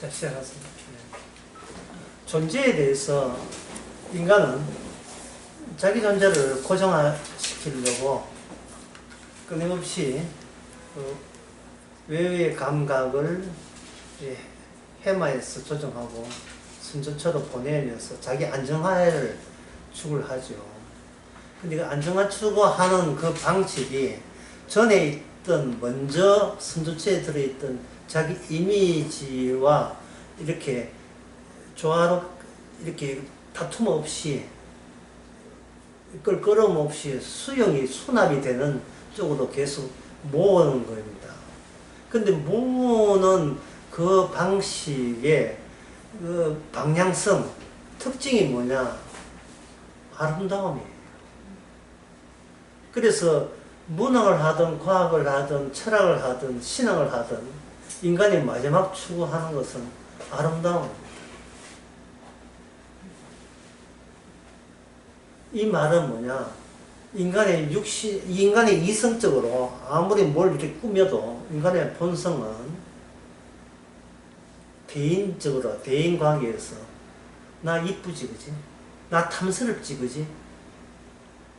자, 시작하겠습니다. 존재에 대해서 인간은 자기 존재를 고정시키려고 끊임없이 외의 감각을 해마에서 조정하고 선조처럼 보내면서 자기 안정화를 추구하죠. 근데 그 안정화 추구하는 그 방식이 전에 있던 먼저 선조체에 들어있던 자기 이미지와 이렇게 이렇게 다툼 없이 끌끌음 없이 수용이 수납이 되는 쪽으로 계속 모으는 겁니다. 근데 모으는 그 방식의 그 방향성, 특징이 뭐냐? 아름다움이에요. 그래서 문학을 하든 과학을 하든 철학을 하든 신앙을 하든 인간이 마지막 추구하는 것은 아름다움입니다. 이 말은 뭐냐? 인간의 이성적으로 아무리 뭘 이렇게 꾸며도 인간의 본성은 대인적으로, 대인관계에서 나 이쁘지, 그지? 나 탐스럽지, 그지?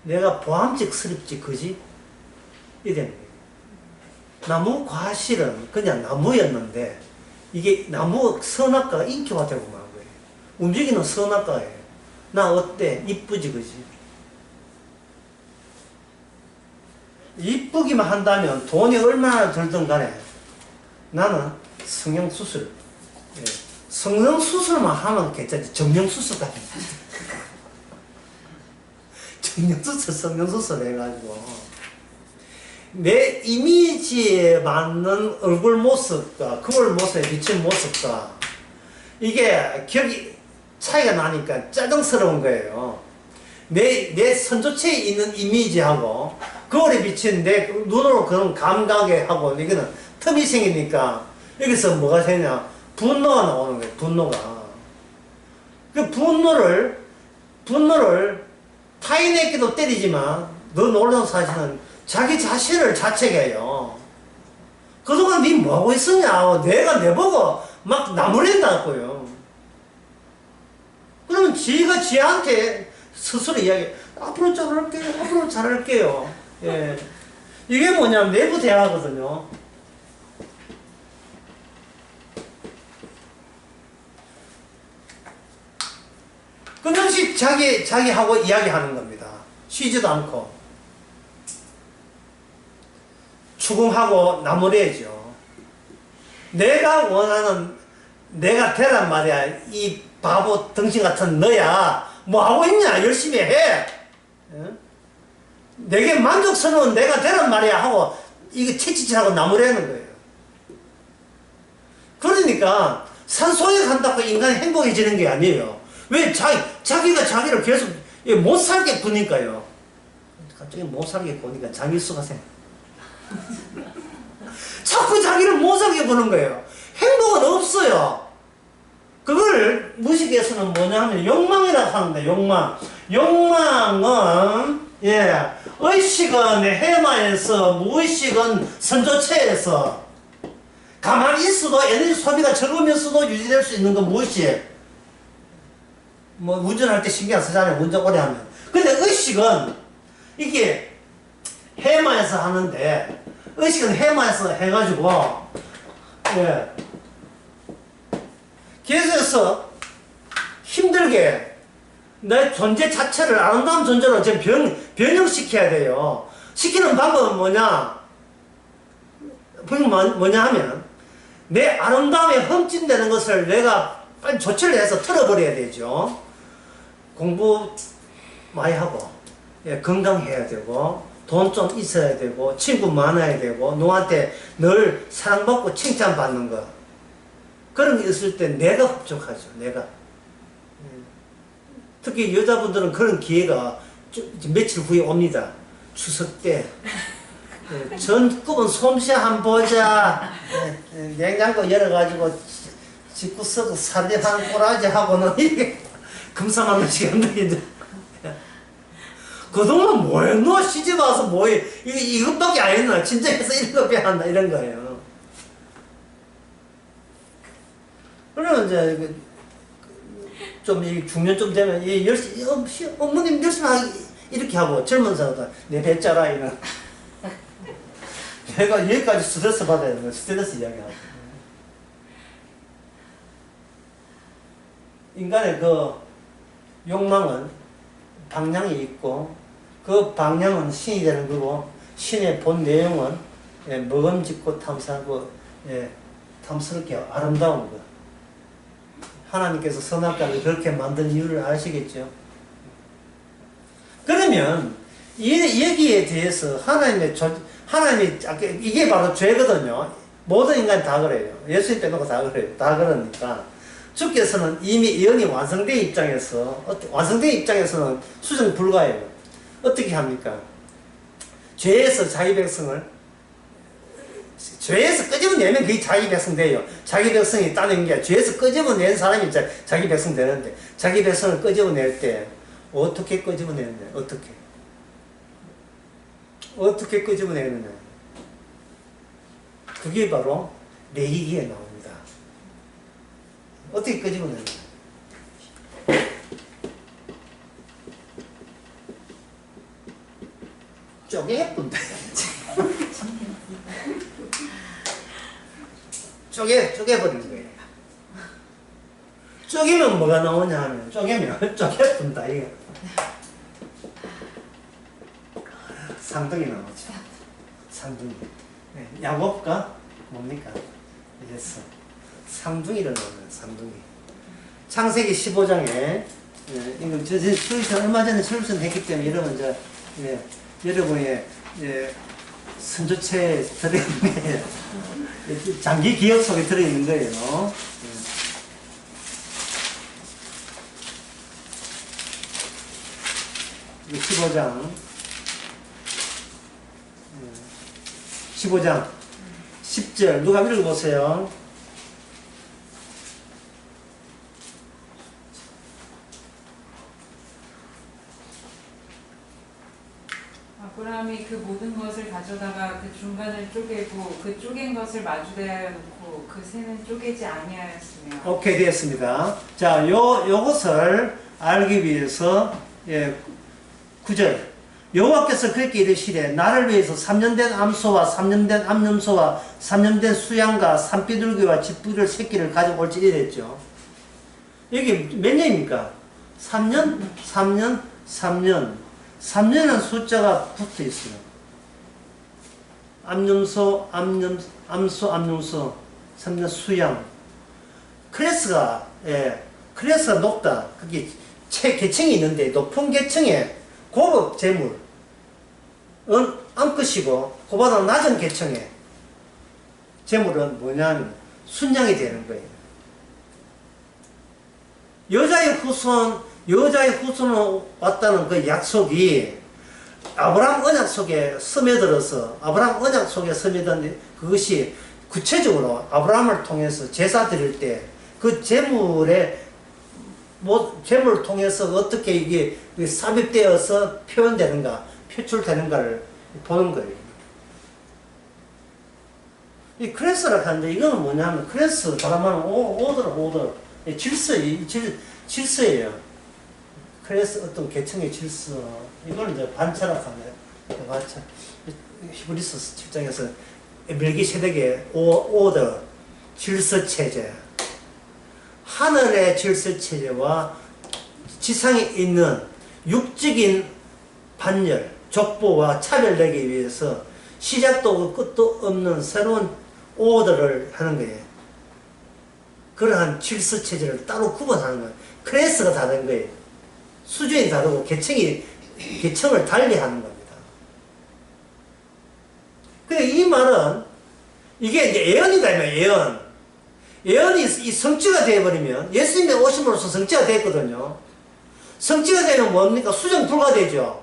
내가 보암직스럽지, 그지? 이래. 나무 과실은 그냥 나무였는데 이게 나무 선악과가 인기화 되고 만 거예요. 움직이는 선악과예요. 나 어때? 이쁘지, 그지? 이쁘기만 한다면 돈이 얼마나 들든 간에 나는 성형수술, 성형수술만 하면 괜찮지. 정형수술까지. 정형수술, 성형수술 해가지고 내 이미지에 맞는 얼굴 모습과 거울 모습에 비친 모습과 이게 격이 차이가 나니까 짜증스러운 거예요. 내 선조체에 있는 이미지하고 거울에 비친 내 눈으로 그런 감각에 하고 이거는 틈이 생기니까 여기서 뭐가 되냐? 분노가 나오는 거예요. 분노가. 그 분노를 타인에게도 때리지만 더 놀라운 사실은 자기 자신을 자책해요. 그동안 니 뭐하고 있었냐? 내가 내보고 막 나무랜다고요. 그러면 지가 지한테 스스로 이야기해. 앞으로 잘할게요. 앞으로 잘할게요. 예. 이게 뭐냐면 내부 대화거든요. 끊임없이 자기하고 이야기하는 겁니다. 쉬지도 않고. 추궁하고 나무래죠. 내가 원하는 내가 되란 말이야. 이 바보 덩신 같은 너야. 뭐 하고 있냐? 열심히 해. 내게 만족스러운 내가 되란 말이야 하고 이게 채찍질하고 나무래는 거예요. 그러니까 산소에 간다고 인간이 행복해지는 게 아니에요. 왜 자기가 자기를 계속 못 살게 구니까요. 갑자기 못 살게 구니까 장일수가 생겨. 자꾸 자기를 못 살게 보는 거예요. 행복은 없어요. 그걸 무식에서는 뭐냐 하면 욕망이라고 하는데, 욕망. 욕망은, 의식은 해마에서, 무의식은 선조체에서, 가만히 있어도 에너지 소비가 적으면서도 유지될 수 있는 건 무의식. 뭐, 운전할 때 신경 쓰잖아요. 운전 오래 하면. 근데 의식은, 이게, 해마에서 하는데 의식은 해마에서 해가지고 계속해서 힘들게 내 존재 자체를 아름다운 존재로 지금 변형시켜야 돼요. 시키는 방법은 뭐냐? 뭐냐 하면 내 아름다움에 흠집되는 것을 내가 빨리 조치를 해서 틀어버려야 되죠. 공부 많이 하고 건강해야 되고 돈 좀 있어야 되고 친구 많아야 되고 누구한테 늘 사랑받고 칭찬받는 거 그런 게 있을 때 내가 흡족하죠. 내가 특히 여자분들은 그런 기회가 며칠 후에 옵니다. 추석 때 전국은 솜씨 한번 보자. 냉장고 열어가지고 집구석 살대 한 꼬라지 하고는 이게 금사만한 시간들이 그동안 뭐 했노? 시집 와서 뭐 해? 이것밖에 안 했나? 진짜 해서 이렇게 한다 이런 거예요. 그러면 이제 좀 중년쯤 되면 이 열심히 어머님 열심히 하기 이렇게 하고 젊은 사람들 내 배짜라 이런 내가 여기까지 스트레스 받아야 되는 거야. 스트레스 이야기하고 인간의 그 욕망은 방향이 있고 그 방향은 신이 되는 거고 신의 본 내용은 먹음직고 탐사하고 탐스럽게 아름다운 거. 하나님께서 선악과를 그렇게 만든 이유를 아시겠죠? 그러면 여기에 대해서 하나님이 이게 바로 죄거든요. 모든 인간이 다 그래요. 예수님 빼놓고 다 그래요. 다 그러니까 주께서는 이미 예언이 완성된 입장에서는 수정 불가해요. 어떻게 합니까? 죄에서 자기 백성을 죄에서 끄집어내면 그게 자기 백성 돼요. 자기 백성이 따는 게 죄에서 끄집어낸 사람이 자기 백성 되는데 자기 백성을 끄집어낼 때 어떻게 끄집어내느냐? 어떻게 끄집어내느냐? 그게 바로 레위기에 나옵니다. 어떻게 끄집어내느냐? 쪼개뿐다. 쪼개버리는 거예요. 쪼개면 뭐가 나오냐 하면, 쪼개뿐다, 이게. 상둥이 나오죠. 상둥이. 야곱과 뭡니까? 이랬어. 상둥이를 넣으면 상둥이. 창세기 15장에, 이거 얼마 전에 설전 했기 때문에 여러분, 여러분의, 선조체에 들어있는 거예요. 장기 기억 속에 들어있는 거예요. 15장 10절 누가 읽어보세요. 아브라함이 그 모든 것을 가져다가 그 중간을 쪼개고 그 쪼갠 것을 마주대하여 놓고 그 새는 쪼개지 아니하였으며. 오케이, 되었습니다. 자, 요것을 알기 위해서 9절 여호와께서 그렇게 이르시되 나를 위해서 3년 된 암소와 3년 된 암염소와 3년 된 수양과 산비둘기와 쥐뿔 새끼를 가져올지 이랬죠. 여기 몇 년입니까? 3년, 3년, 3년. 3년은 숫자가 붙어 있어요. 암염소, 암소, 3년 수양. 클래스가 높다. 그게 계층이 있는데 높은 계층에 고급 재물은 암컷이고 그보다 낮은 계층의 재물은 뭐냐면 순양이 되는 거예요. 여자의 후손으로 왔다는 그 약속이 아브라함 언약 속에 스며들어서 그것이 구체적으로 아브라함을 통해서 제사 드릴 때 그 재물을 통해서 어떻게 이게 삽입되어서 표현되는가, 표출되는가를 보는 거예요. 이 크레스라고 하는데 이거는 뭐냐면 크레스 바람하는 오더 질서예요. 크레스 어떤 계층의 질서. 이걸 이제 반차락하네. 반차. 히브리서 7장에서 멜기세덱의 오더 질서 체제. 하늘의 질서 체제와 지상에 있는 육적인 반열, 족보와 차별되기 위해서 시작도 없고 끝도 없는 새로운 오더를 하는 거예요. 그러한 질서 체제를 따로 구분하는 거예요. 클래스가 다른 거예요. 수준이 다르고 계층을 달리 하는 겁니다. 근데 이 말은 이게 이제 예언이다, 예언. 예언이 이 성취가 되어버리면 예수님의 오심으로써 성취가 됐거든요. 성취가 되면 뭡니까? 수정 불가되죠.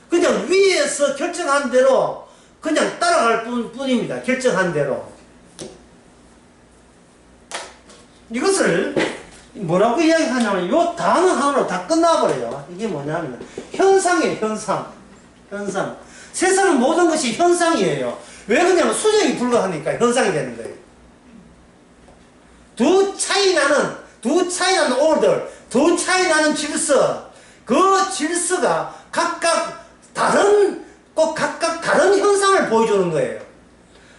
그냥 위에서 결정한 대로 그냥 따라갈 뿐입니다. 결정한 대로. 이것을 뭐라고 이야기하냐면 요 단어 하나로 다 끝나버려요. 이게 뭐냐면 현상이에요. 현상. 세상은 모든 것이 현상이에요. 왜 그러냐면 수정이 불가하니까 현상이 되는 거예요. 두 차이 나는 order, 두 차이 나는 질서, 그 질서가 각각 다른 현상을 보여주는 거예요.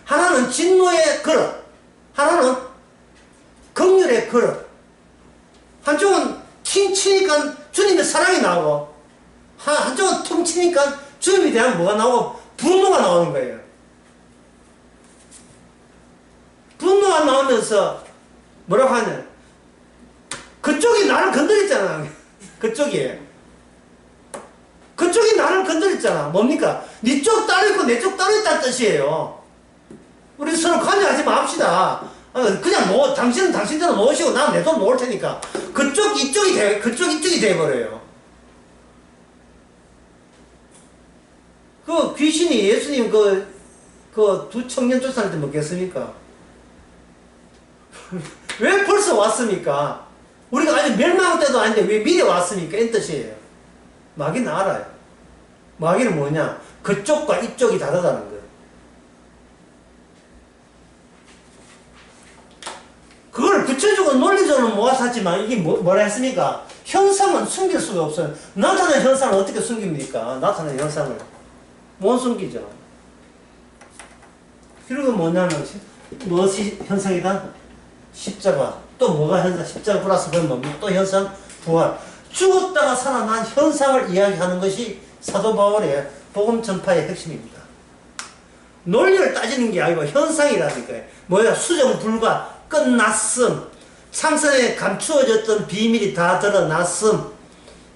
하나는 진노의 그릇, 하나는 긍휼의 그릇. 한쪽은 팅 치니까 주님의 사랑이 나오고, 한쪽은 퉁 치니까 주님에 대한 뭐가 나오고, 분노가 나오는 거예요. 분노가 나오면서 뭐라고 하냐, 그쪽이 나를 건드렸잖아. 그쪽이 나를 건드렸잖아. 뭡니까? 네 쪽 따로 있고 내 쪽 따로 있다는 뜻이에요. 우리 서로 관여하지 맙시다. 그냥 당신은 당신대로 놓으시고 나는 내 돈 놓을 테니까 그쪽 이쪽이 돼버려요. 그 귀신이 예수님 그 두 청년 쫓아낼 때 먹겠습니까? 왜 벌써 왔습니까? 우리가 아직 멸망 때도 아닌데 왜 미리 왔습니까? 이 뜻이에요. 마귀는 알아요. 마귀는 뭐냐? 그쪽과 이쪽이 다르다는 거예요. 그걸 구체적으로 논리적으로 모아서 하지만 이게 뭐라 했습니까? 현상은 숨길 수가 없어요. 나타난 현상을 어떻게 숨깁니까? 나타난 현상을 못 숨기죠. 그리고 뭐냐면 무엇이 현상이다? 십자가. 또 뭐가 현상? 십자가 플러스 그건 뭡니까? 또 현상? 부활. 죽었다가 살아난 현상을 이야기하는 것이 사도 바울의 복음 전파의 핵심입니다. 논리를 따지는 게 아니고 현상이라니까요. 뭐야? 수정 불가, 끝났음, 창세에 감추어졌던 비밀이 다 드러났음.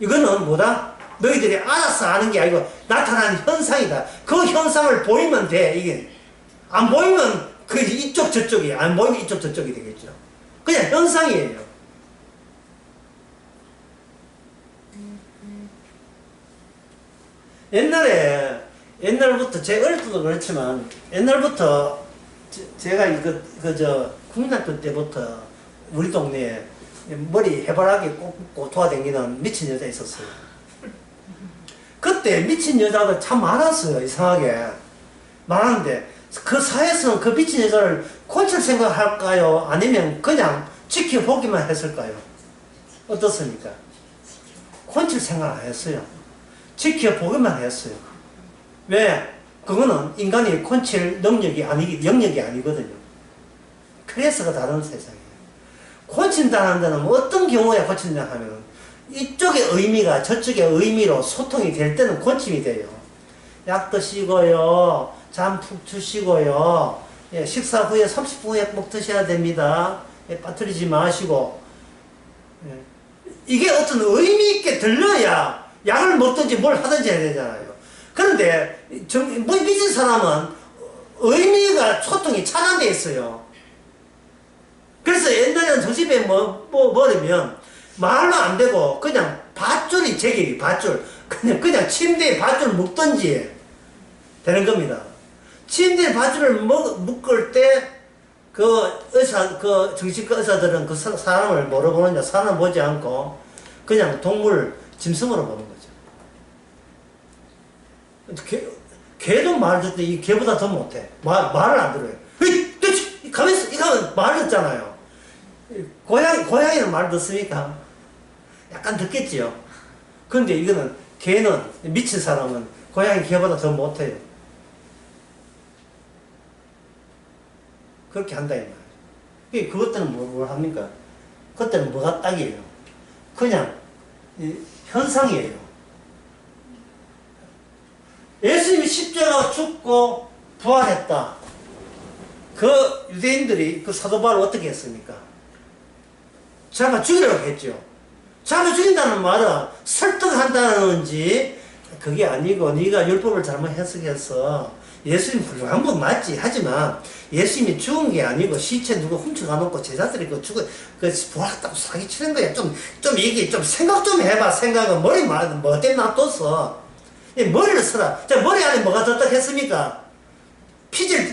이거는 뭐다? 너희들이 알아서 아는 게 아니고 나타난 현상이다. 그 현상을 보이면 돼. 이게 안 보이면 그 이쪽 저쪽이, 안 보이면 이쪽 저쪽이 되겠죠. 그냥 현상이에요. 옛날부터, 제 어릴 때도 그렇지만, 옛날부터, 제가 국민학교 때부터 우리 동네에 머리 해바라기 꽂고 돌아다니는 미친 여자 있었어요. 그때 미친 여자가 참 많았어요, 이상하게. 많았는데, 그 사회에서는 그 미친 여자를 콘칠 생각할까요? 아니면 그냥 지켜보기만 했을까요? 어떻습니까? 콘칠 생각 안 했어요. 지켜보기만 했어요. 왜? 그거는 인간이 콘칠 영역이 아니거든요. 그래서가 다른 세상이에요. 콘친다는 데는 뭐 어떤 경우에 콘친다 하면 이쪽의 의미가 저쪽의 의미로 소통이 될 때는 콘침이 돼요. 약 드시고요. 잠 푹 주시고요. 예, 식사 후에 30분 후에 꼭 드셔야 됩니다. 예, 빠뜨리지 마시고. 예. 이게 어떤 의미 있게 들려야 약을 먹든지 뭘 하든지 해야 되잖아요. 그런데 미친 사람은 의미가 소통이 차단되어 있어요. 그래서 옛날에는 저 집에 뭐냐면 말로 안 되고 그냥 밧줄이 제길이 밧줄 그냥 침대에 밧줄 묶든지 되는 겁니다. 침대에 밧줄을 묶을 때 그 정신과 의사들은 그 사람을 뭐로 보느냐, 사람을 보지 않고 그냥 동물 짐승으로 보는 거죠. 개도 말 듣는데 이 개보다 더 못해. 말을 안 들어요. 가만있어! 이 가면 말 듣잖아요. 고양이는 말 듣습니까? 약간 듣겠지요. 그런데 이거는 개는, 미친 사람은 고양이 개보다 더 못해요. 그렇게 한다 이 말이에요. 그것 때는 뭘 합니까? 그때는 뭐가 딱이에요? 그냥 현상이에요. 예수님이 십자가 죽고 부활했다. 그 유대인들이 그 사도 바울을 어떻게 했습니까? 잡아 죽이려고 했죠. 잡아 죽인다는 말은 설득한다는지 그게 아니고 네가 율법을 잘못 해석해서 예수님 훌륭한 분 맞지. 하지만 예수님이 죽은 게 아니고 시체 누가 훔쳐가 놓고 제자들이 부활했다고 사기치는 거야. 좀 생각 좀 해봐. 생각은 뭐 때문에 놔뒀어. 머리를 써라. 자, 머리 안에 뭐가 들었다 했습니까?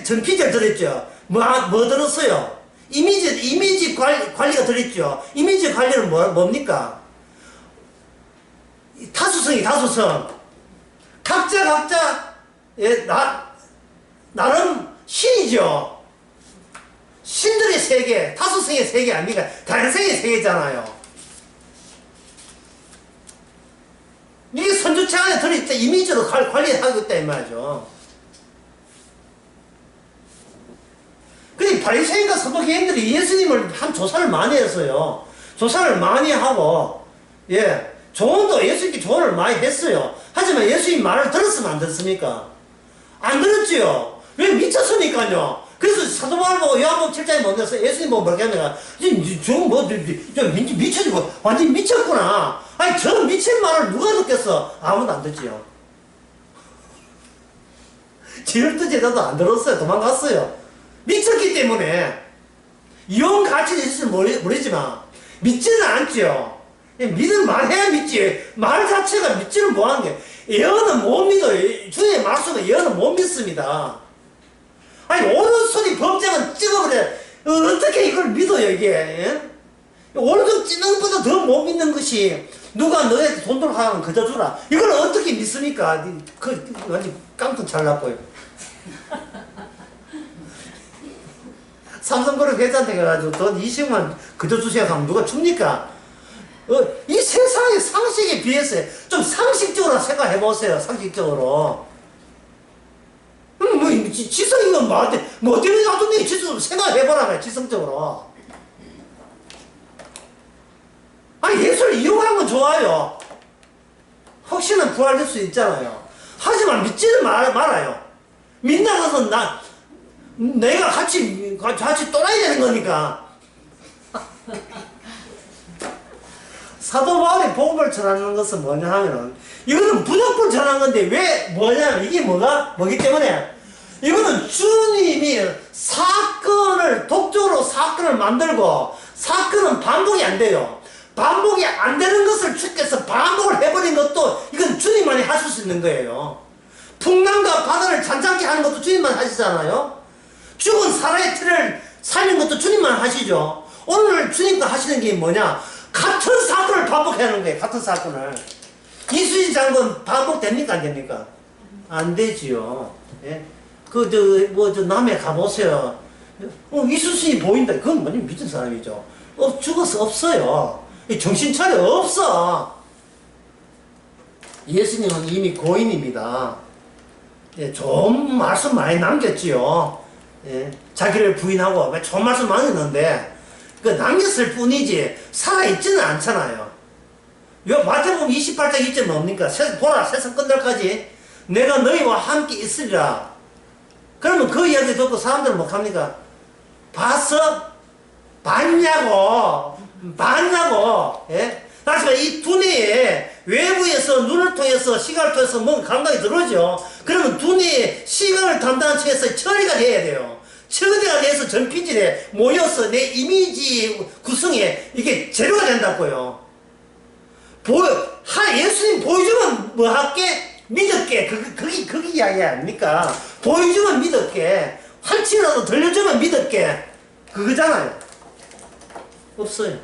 전 피젤 들었죠. 뭐 들었어요? 이미지 관리가 들었죠. 이미지 관리는 뭡니까? 다수성. 각자, 나름 신이죠. 신들의 세계, 타소성의 세계 아닙니까? 다양성의 세계잖아요. 이게 선주체 안에 들어있다. 이미지로 관리하고 있다, 이 말이죠. 근데 바리새인과 서두개인들이 예수님을 한 조사를 많이 했어요. 조사를 많이 하고, 예, 조언도 예수님께 조언을 많이 했어요. 하지만 예수님 말을 들었으면 안 들었습니까? 안 들었지요. 왜? 미쳤으니까요. 그래서 사도 바울 보고 요한복음 7장에 mond에서 예수님 보고 뭐라고 하냐면, 미쳐지고 완전히 미쳤구나. 아니, 저 미친 말을 누가 듣겠어? 아무도 안 듣지요. 지혈도 제자도 안 들었어요. 도망갔어요. 미쳤기 때문에 이혼 가치는 있을지 모르지만 믿지는 않죠. 믿으면 말해야 믿지. 말 자체가 믿지는 못하는 게, 예언은 못 믿어요. 주의 말씀은 예언은 못 믿습니다. 아니, 오른손이 범죄는 찍어버려. 어떻게 이걸 믿어요, 이게? 예? 오른손 찍는 것보다 더 못 믿는 것이, 누가 너한테 돈 들어 하면 그저 주라. 이걸 어떻게 믿습니까? 완전 깡통 잘났고요. 삼성그룹 회장한테 가가지고 돈 20만 그저 주세요 하면 누가 줍니까? 이 세상의 상식에 비해서 좀 상식적으로 생각해보세요. 상식적으로. 지성이가 뭐 때문에 놔두니 지성 생각해보라며, 지성적으로. 아니, 예수를 이용하는 건 좋아요. 혹시나 부활될 수 있잖아요. 하지만 믿지는 말아요. 믿나가서 내가 같이 떠나야 되는 거니까. 사도 바울이 복음을 전하는 것은 뭐냐 하면은, 이거는 무조건 전하는 건데, 왜 뭐냐면, 이게 뭐기 때문에, 이거는 주님이 독적으로 사건을 만들고, 사건은 반복이 안 돼요. 반복이 안 되는 것을 주께서 반복을 해버린 것도, 이건 주님만이 하실 수 있는 거예요. 풍랑과 바다를 잔잔케 하는 것도 주님만 하시잖아요. 죽은 사람의 틀을 살리는 것도 주님만 하시죠. 오늘 주님과 하시는 게 뭐냐? 같은 사건을 반복하는 거예요. 같은 사건을. 이수지 장군 반복됩니까? 안 됩니까? 안 되지요. 예? 남해 가보세요. 이수신이 보인다. 그건 뭐니? 믿은 사람이죠. 죽어서 없어요. 정신 차려. 없어. 예수님은 이미 고인입니다. 예, 좋은 말씀 많이 남겼지요. 예, 자기를 부인하고 좋은 말씀 많이 했는데, 남겼을 뿐이지 살아있지는 않잖아요. 요 마태복음 28장 2절 뭡니까? 보라, 세상 끝날까지 내가 너희와 함께 있으리라. 그러면 그 이야기 듣고 사람들은 뭐 합니까? 봤어? 봤냐고. 예? 다시 말해, 이 두뇌에 외부에서 눈을 통해서 시각을 통해서 뭔가 감각이 들어오죠. 그러면 두뇌에 시각을 담당한 척해서 처리가 돼야 돼요. 처리가 돼서 전피질에 모여서 내 이미지 구성에 이게 재료가 된다고요. 예수님 보여주면 뭐 할게? 믿을게. 그게 이야기 아닙니까? 보여주면 믿을게. 한치라도 들려주면 믿을게. 그거잖아요. 없어요.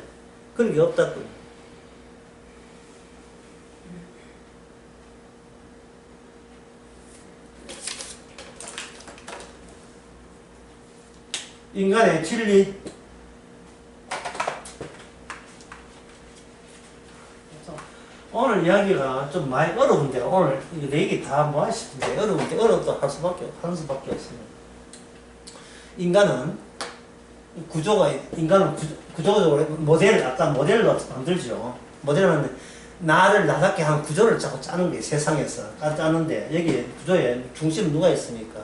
그런 게 없다고요. 인간의 진리. 오늘 이야기가 좀 많이 어려운데, 오늘 내 얘기 다 뭐 하시는데, 어렵다 하는 수밖에 없습니다. 인간은 구조적으로 아까 모델로 만들죠. 모델은 나를 나답게 한 구조를 자꾸 짜는 게 세상에서 짜는데, 여기 구조에 중심 누가 있습니까?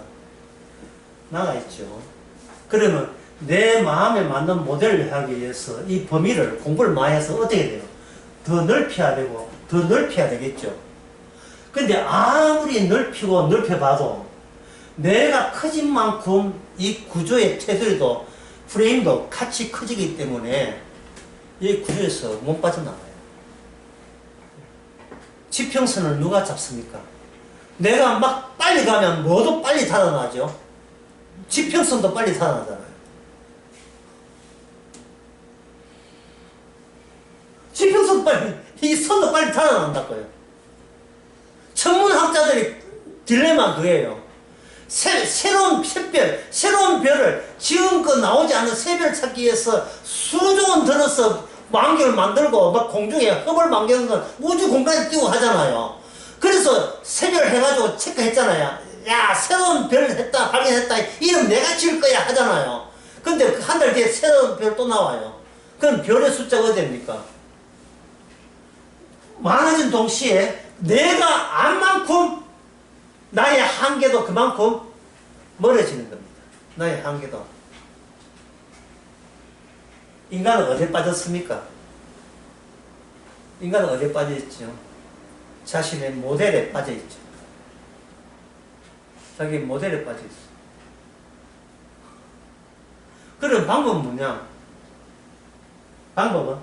나가 있죠. 그러면 내 마음에 맞는 모델을 하기 위해서 이 범위를 공부를 많이 해서 어떻게 돼요? 더 넓혀야 되고 더 넓혀야 되겠죠. 근데 아무리 넓혀봐도 내가 커진 만큼 이 구조의 테두리도 프레임도 같이 커지기 때문에 이 구조에서 못 빠져나가요. 지평선을 누가 잡습니까? 내가 막 빨리 가면 뭐도 빨리 달아나죠. 지평선도 빨리 달아나잖아요. 지평선도 이 선도 빨리 달아난다고요. 천문학자들이 딜레마 그거예요. 새로운 샛별, 새로운 별을 지금껏 나오지 않은 새별을 찾기 위해서 수조원 들어서 망경을 만들고 막 공중에 흡을 만경을 우주 공간에 띄우고 하잖아요. 그래서 새별 해가지고 체크했잖아요. 야, 새로운 별을 했다, 발견했다, 이름 내가 지을 거야 하잖아요. 근데 한 달 뒤에 새로운 별 또 나와요. 그럼 별의 숫자가 어디입니까? 많아진 동시에 내가 안만큼 나의 한계도 그만큼 멀어지는 겁니다. 나의 한계도. 인간은 어디에 빠졌습니까? 인간은 어디에 빠져있죠? 자신의 모델에 빠져있죠. 자기 모델에 빠져있어. 그럼 방법은 뭐냐? 방법은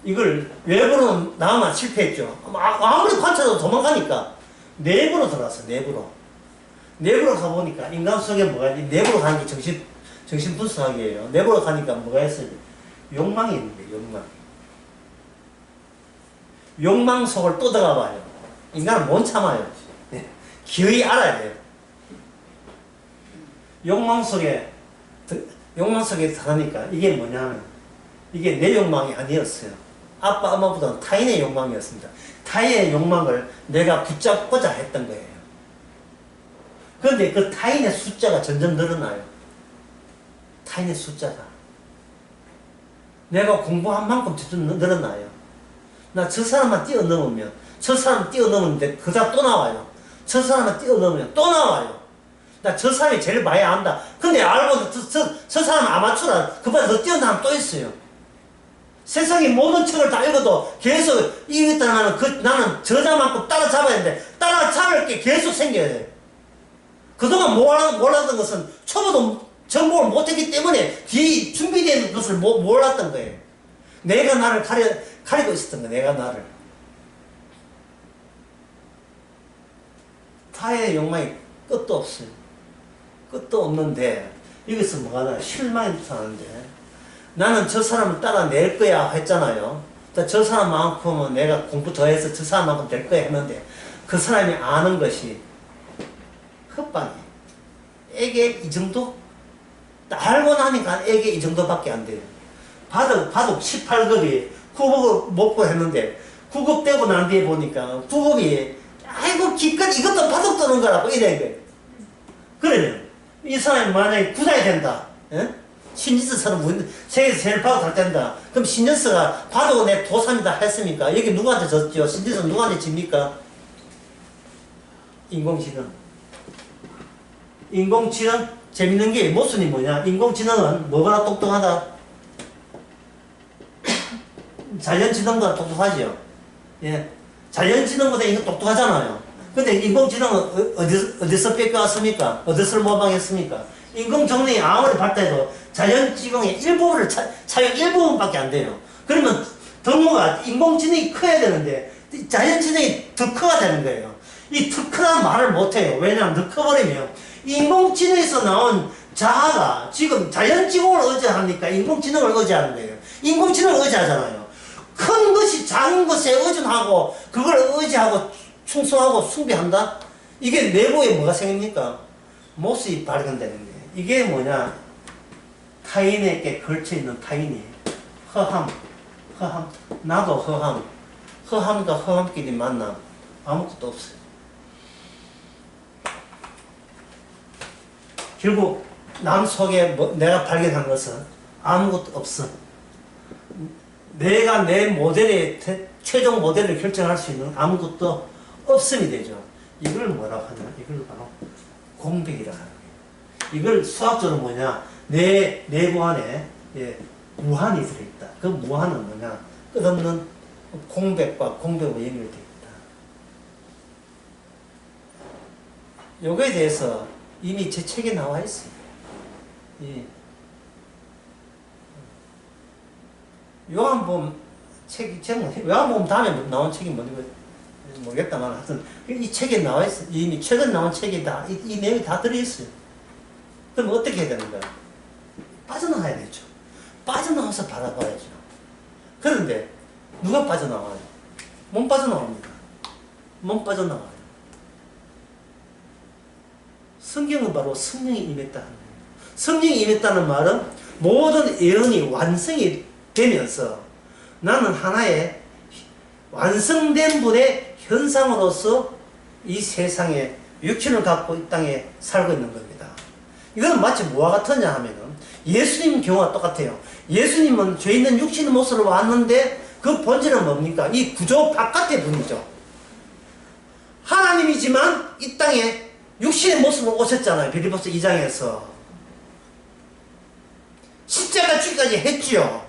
이걸 외부로 나오면 실패했죠. 아무리 관찰해도 도망가니까 내부로 들어갔어. 내부로 가보니까 인간 속에 뭐가 있지? 내부로 가는 게 정신 분석학이에요. 내부로 가니까 뭐가 있어요? 욕망이 있는데, 욕망 속을 또 들어가봐요. 인간은 못 참아요. 기어이 알아야 돼요. 욕망 속에 들어가니까 이게 뭐냐면 이게 내 욕망이 아니었어요. 아빠, 엄마보다는 타인의 욕망이었습니다. 타인의 욕망을 내가 붙잡고자 했던 거예요. 그런데 그 타인의 숫자가 점점 늘어나요. 타인의 숫자가. 내가 공부한 만큼 점점 늘어나요. 나 저 사람만 뛰어넘으면, 저 사람 뛰어넘는데 그다 또 나와요. 저 사람만 뛰어넘으면 또 나와요. 나 저 사람이 제일 많이 안다. 근데 알고 저 사람 아마추어라. 그보다 더 뛰어난 사람 또 있어요. 세상의 모든 책을 다 읽어도 계속 이겼다 나는 저자만큼 따라잡아야 되는데 따라잡을 게 계속 생겨야 돼요. 그동안 몰랐던 것은 초보도 정복을 못했기 때문에 뒤에 준비되어 있는 것을 몰랐던 거예요. 내가 나를 가리고 있었던 거예요. 내가 나를. 타의 욕망이 끝도 없어요. 끝도 없는데 여기서 뭐가 나요? 실망이 나타나는데 나는 저 사람을 따라낼 거야 했잖아요. 저 사람만큼은 내가 공부 더 해서 저 사람만큼 될 거야 했는데 그 사람이 아는 것이 헛방이에요. 애게 이 정도? 알고 나니까 애게 이 정도밖에 안 돼요. 바둑 18급이 9급을 못 했는데 9급 되고 난 뒤에 보니까 9급이 아이고 기껏 이것도 바둑 두는 거라고 이래 거예요. 그러면 이 사람이 만약에 구단이 된다. 예? 신진서처럼 세계에서 제일 바둑 잘 된다. 그럼 신진서가 바둑은 내 도삼이다 했습니까? 여기 누구한테 졌죠? 신진서 누구한테 집니까? 인공지능. 인공지능 재밌는 게 모순이 뭐냐? 인공지능은 뭐가 똑똑하다? 자연지능보다 똑똑하죠. 예. 자연지능보다 이거 똑똑하잖아요. 근데 인공지능은 어디서 뺏겨왔습니까? 어디서 모방했습니까? 인공지능이 아무리 발달해도 자연지능의 일부분을 차용 일부분밖에 안 돼요. 그러면 덕모가 인공지능이 커야 되는데 자연지능이 더 커야 되는 거예요. 이 더 크다는 말을 못해요. 왜냐하면 더 커버리면 인공지능에서 나온 자아가 지금 자연지능을 의지합니까? 인공지능을 의지하는 거예요. 인공지능을 의지하잖아요. 큰 것이 작은 것에 의존하고 그걸 의지하고 충성하고 숭배한다? 이게 내부에 뭐가 생깁니까? 모습이 발견되는 거예요. 이게 뭐냐? 타인에게 걸쳐있는 타인이 허함, 나도 허함과 허함끼리 만남 아무것도 없어요. 결국 남 속에 내가 발견한 것은 아무것도 없어. 내가 내 모델의 최종 모델을 결정할 수 있는 아무것도 없음이 되죠. 이걸 뭐라고 하냐? 이걸 바로 공백이라 하는 거예요. 이걸 수학적으로 뭐냐? 내 내부 안에 무한이 들어있다. 그 무한은 뭐냐? 끝없는 공백과 연결되어 있다. 요거에 대해서 이미 제 책에 나와 있어요. 예. 요한복음 요한복음 다음에 나온 책이 뭔지 모르겠다만 하여튼 이 책에 나와 있어. 이미 최근 나온 책에 이 내용이 다 들어있어요. 그럼 어떻게 해야 되는 거야? 빠져나가야 되죠. 빠져나와서 바라봐야죠. 그런데 누가 빠져나와요? 몸 빠져나옵니다. 몸 빠져나와요. 성경은 바로 성령이 임했다는 거예요. 성령이 임했다는 말은 모든 예언이 완성이 되면서 나는 하나의 완성된 분의 현상으로서 이 세상에 육신을 갖고 이 땅에 살고 있는 겁니다. 이거는 마치 뭐와 같으냐 하면은 예수님 경우와 똑같아요. 예수님은 죄 있는 육신의 모습으로 왔는데 그 본질은 뭡니까? 이 구조 바깥의 분이죠. 하나님이지만 이 땅에 육신의 모습으로 오셨잖아요. 빌립보서 2장에서. 십자가 죽기까지 했지요.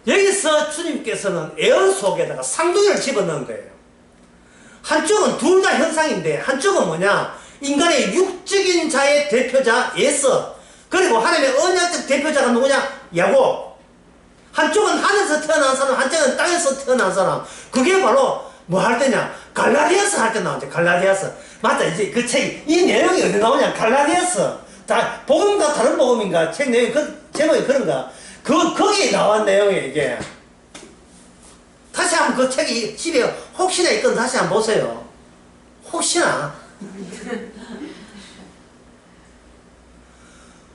여기서 주님께서는 애언 속에다가 쌍둥이를 집어넣은 거예요. 한쪽은 둘 다 현상인데 한쪽은 뭐냐? 인간의 육적인 자의 대표자 예서, 그리고 하나님의 언약적 대표자가 누구냐? 야곱. 한쪽은 하늘에서 태어난 사람, 한쪽은 땅에서 태어난 사람. 그게 바로 뭐 할 때냐? 갈라디아서 할 때 나오죠. 갈라디아서. 맞다. 이제 그 책이, 이 내용이 어디 나오냐? 갈라디아서. 다 복음과 다른 복음인가? 책 내용이 제목이 그런가? 거기에 나온 내용이에요, 이게. 다시 한번 그 책이 집에 혹시나 있건 다시 한번 보세요. 혹시나.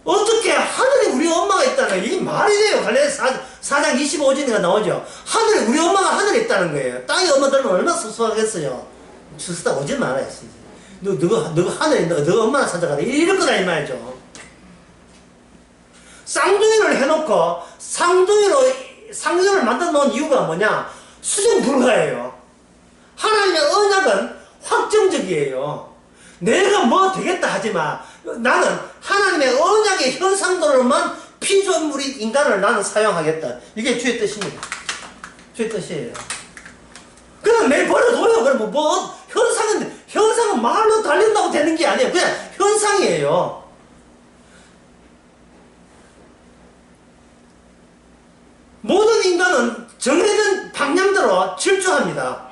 어떻게 하늘에 우리 엄마가 있다는 이게 말이 돼요. 갈라디아서 4장 25절인가 나오죠. 하늘에 우리 엄마가 하늘에 있다는 거예요. 땅에 엄마들은 얼마나 섭섭하겠어요. 주스다 오지 말아요. 너가 하늘에 너 엄마나 찾아가라. 이럴 거다 이 말이죠. 쌍둥이를 해놓고 쌍둥이를 만들어 놓은 이유가 뭐냐? 수정 불가예요. 하나님의 언약은 확정적이에요. 내가 뭐 되겠다 하지마. 나는 하나님의 언약의 현상들로만 피조물인 인간을 나는 사용하겠다. 이게 주의 뜻입니다. 주의 뜻이에요. 그냥 내버려둬요. 그러면 뭐 현상은 말로 달린다고 되는 게 아니에요. 그냥 현상이에요. 모든 인간은 정해진 방향대로 질주합니다.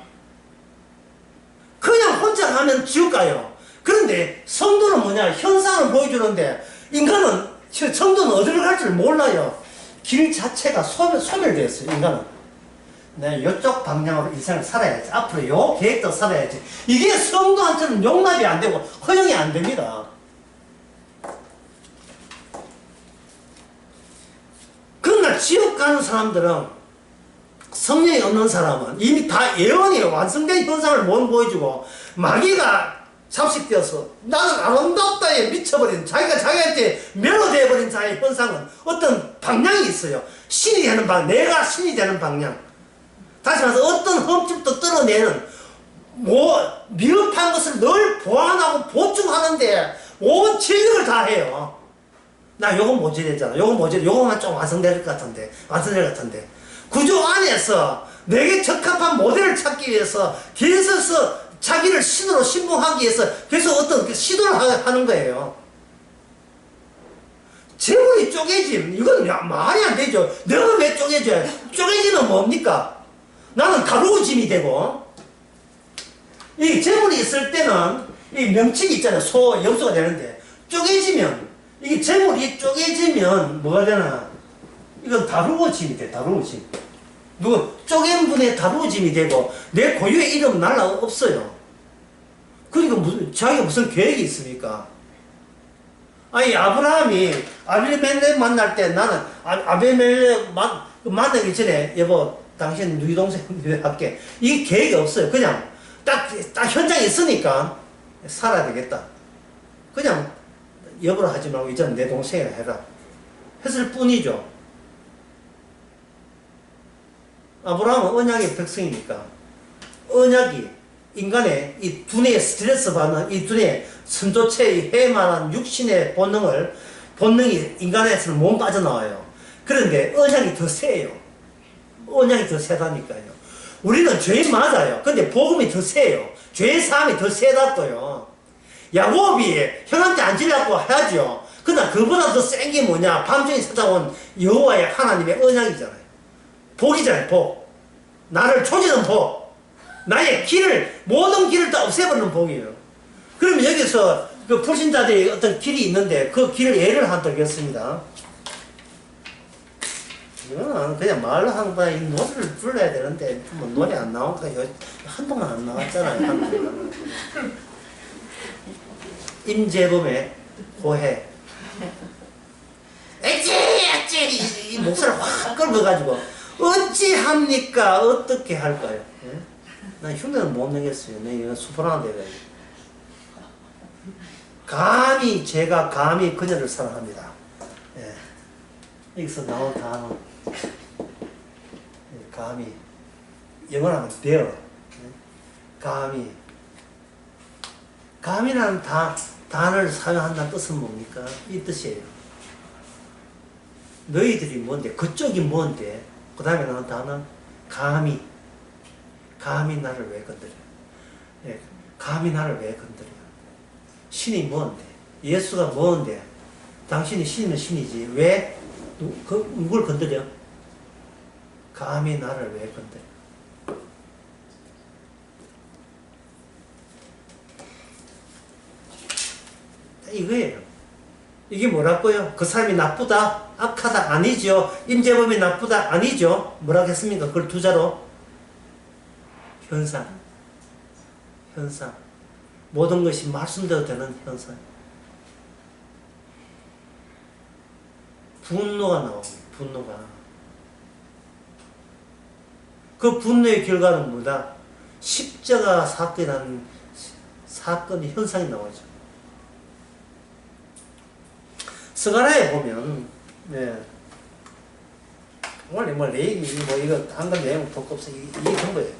그냥 혼자 가면 지옥 가요. 그런데 성도는 뭐냐? 현상을 보여주는데 성도는 어디를 갈지를 몰라요. 길 자체가 소멸되었어요. 인간은. 네, 이쪽 방향으로 인생을 살아야지. 앞으로 요 계획도 살아야지. 이게 성도한테는 용납이 안 되고 허용이 안 됩니다. 그러나 지옥 가는 사람들은, 성령이 없는 사람은 이미 다 예언이 완성된 현상을 못 보여주고 마귀가 잡식되어서 나는 아름답다에 미쳐버린, 자기가 자기한테 멸어되어버린 자의 현상은 어떤 방향이 있어요. 신이 되는 방향, 내가 신이 되는 방향. 다시 말해서 어떤 흠집도 뚫어내는, 미흡한 것을 늘 보완하고 보충하는데 온 진력을 다해요. 나 요거 모자르잖아. 요거만 좀 완성될 것 같은데. 구조 안에서 내게 적합한 모델을 찾기 위해서 계속해서 자기를 신으로 신봉하기 위해서 계속 어떤 시도를 하는 거예요. 재물이 쪼개짐. 이건 말이 안 되죠. 내가 왜 쪼개져요? 쪼개지면 뭡니까? 나는 다루어짐이 되고, 이 재물이 있을 때는 이 명칭이 있잖아요. 염소가 되는데, 쪼개지면, 이게 재물이 쪼개지면 뭐가 되나? 이건 다루어짐이 돼, 다루어짐. 쪼갠 분의 다루어짐이 되고, 내 고유의 이름은 날라 없어요. 그러니까 자기가 무슨 계획이 있습니까? 아니, 아브라함이 아비멜렉 만날 때 나는 아비멜렉 만나기 전에, 여보, 당신 누이 동생 할게. 이 계획이 없어요. 그냥 딱 현장에 있으니까 살아야 되겠다. 그냥 여보로 하지 말고 이제는 내 동생이라 해라. 했을 뿐이죠. 아브라함은 언약의 백성이니까 언약이 인간의 이 두뇌에 스트레스 받는 이 두뇌 선조체의 해만한 육신의 본능이 인간에서는 몸 빠져나와요. 그런데 언약이 더 세요. 언약이 더 세다니까요. 우리는 죄인 맞아요. 근데 복음이 더 세요. 죄의 사함이 더 세다고요. 야곱이 형한테 안 질라고 하죠. 그러나 그보다 더 센 게 뭐냐? 밤중에 찾아온 여호와의 하나님의 언약이잖아요. 복이잖아요. 복. 나를 조지는 복. 나의 모든 길을 다 없애버리는 복이에요. 그러면 여기서 그 불신자들이 어떤 길이 있는데 그 길을 예를 하나 들겠습니다. 이거는 그냥 말로 한 거야. 이 노래를 불러야 되는데 뭐 노래 안 나오니까 한동안 안 나왔잖아요. 한동안. 임재범의 고해. 이 목소리를 확 끌어가지고 어찌합니까? 어떻게 할까요? 예? 난 흉내는 못 내겠어요. 내가 소포나는 데가 제가 감히 그녀를 사랑합니다. 예. 여기서 나온 단어 감히 영어로 하면 dare. 감히라는 단어를 사용한다는 뜻은 뭡니까? 이 뜻이에요. 너희들이 뭔데? 그쪽이 뭔데? 그 다음에 나온 단어 감히 나를 왜 건드려? 예, 감히 나를 왜 건드려? 신이 뭔데? 예수가 뭔데? 당신이 신은 신이지 왜 누굴 건드려? 감히 나를 왜 건드려? 이거예요. 이게 뭐라고요? 그 사람이 나쁘다? 악하다? 아니죠. 임재범이 나쁘다? 아니죠. 뭐라고 했습니까? 그걸 두 자로 현상. 모든 것이 말씀대로 되는 현상. 분노가 나옵니다. 분노가. 그 분노의 결과는 뭐다? 십자가 사건이라는 사건의 현상이 나오죠. 스가랴에 보면, 네. 원래 뭐 레이기, 이거 한글 내용 볼거 없어. 이게 전부예요.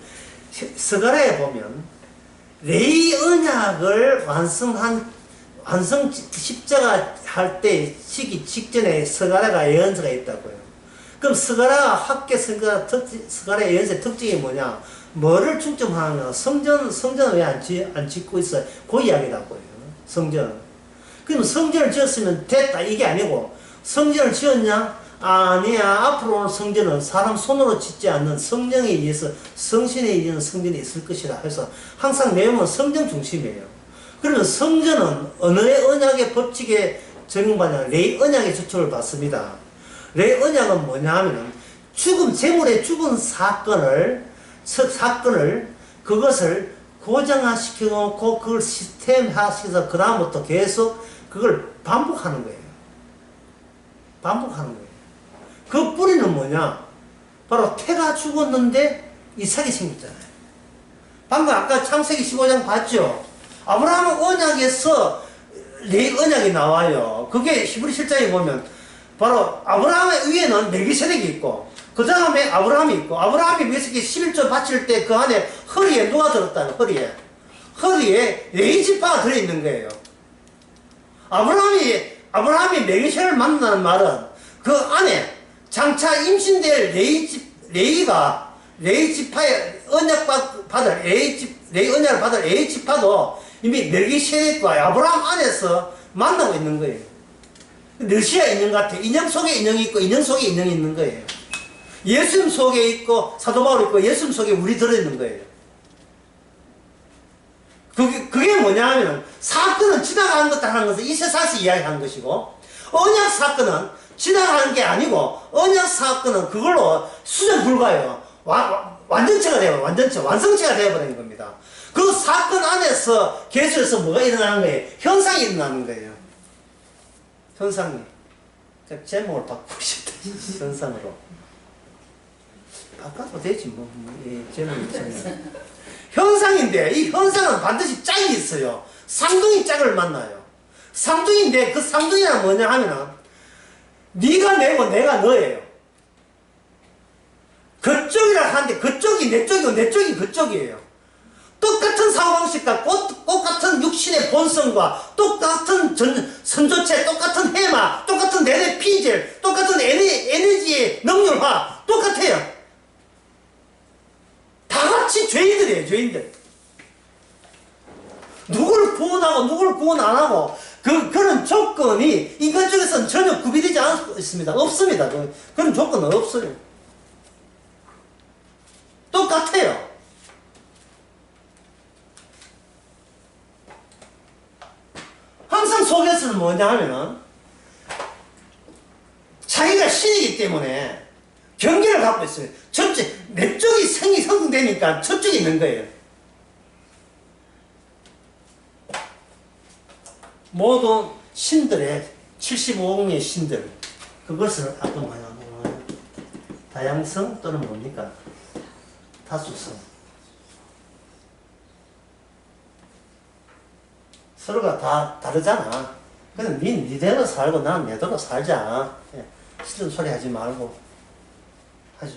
스가랴에 보면, 레이 언약을 십자가 할 때 시기 직전에 스가랴가 예언서가 있다고요. 그럼 스가랴 예언서의 특징이 뭐냐? 뭐를 중점하느냐? 성전을 왜 안 짓고 있어요? 그 이야기라고요. 성전. 그럼 성전을 지었으면 됐다 이게 아니고 성전을 지었냐? 아니야. 앞으로 오는 성전은 사람 손으로 짓지 않는 성령에 의해서 성신에 의한 성전이 있을 것이라 해서 항상 내용은 성전 중심이에요. 그러면 성전은 어느 언약의 법칙에 적용받냐? 레위 언약의 주축을 받습니다. 레위 언약은 뭐냐 하면은 재물의 죽은 사건을 그것을 고정화시켜 놓고 그걸 시스템화시켜서 그 다음부터 계속 그걸 반복하는 거예요. 그 뿌리는 뭐냐? 바로 태가 죽었는데 이삭이 생겼잖아요. 방금 아까 창세기 15장 봤죠? 아브라함 언약에서 레위 언약이 나와요. 그게 히브리 7장에 보면 바로 아브라함의 위에는 멜기세덱이 있고 그 다음에 아브라함이 있고 아브라함이 멜기세덱 11조 바칠 때 그 안에 허리에 누가 들었다는 허리에 레위 지파가 들어있는 거예요. 아브라함이 멜기세덱을 만나는 말은 그 안에 장차 임신될 레위가 레위 지파의 레위 언약을 받을 레위 지파도 이미 멜기세덱과 아브라함 안에서 만나고 있는 거예요. 러시아 인형 같아. 인형 속에 인형이 있고 인형 속에 인형이 있는 거예요. 예수님 속에 있고 사도 바울 있고 예수님 속에 우리 들어있는 거예요. 그게 뭐냐 하면 사건은 지나가는 것다라는 것은 이 세상에서 이야기하는 것이고 언약 사건은 지나가는 게 아니고 언약 사건은 그걸로 수정 불가해요. 완전체가 돼요. 완성체가 되어버리는 겁니다. 그 사건 안에서 계속해서 뭐가 일어나는 거예요? 현상이 일어나는 거예요. 현상이. 제목을 바꾸고 싶다. 현상으로. 바꿔도 되지 뭐. 제목이 있잖아요. 현상인데 이 현상은 반드시 짝이 있어요. 쌍둥이 짝을 만나요. 쌍둥이인데 그 쌍둥이는 뭐냐 하면은 네가 내고 내가 너예요. 그쪽이라 하는데 그쪽이 내 쪽이고 내 쪽이 그쪽이에요. 똑같은 사고방식과 똑같은 육신의 본성과 똑같은 선조체, 똑같은 해마, 똑같은 내내 피질, 똑같은 에너지의 능률화 똑같아요. 다 같이 죄인들이에요. 죄인들. 누구를 구원하고 누구를 구원 안 하고 그런 조건이 인간 쪽에서는 전혀 구비되지 않습니다. 없습니다. 그런 조건은 없어요. 똑같아요. 항상 속에서는 뭐냐 하면은 자기가 신이기 때문에 경계를 갖고 있어요. 저쪽, 내 쪽이 생이 성공되니까 저쪽에 있는 거예요. 모든 신들의 75억의 신들, 그것을 아까 뭐냐, 다양성 또는 뭡니까? 다수성. 서로가 다 다르잖아. 그냥 니대로 살고 나는 내대로 살자. 예. 싫은 소리 하지 말고 하죠.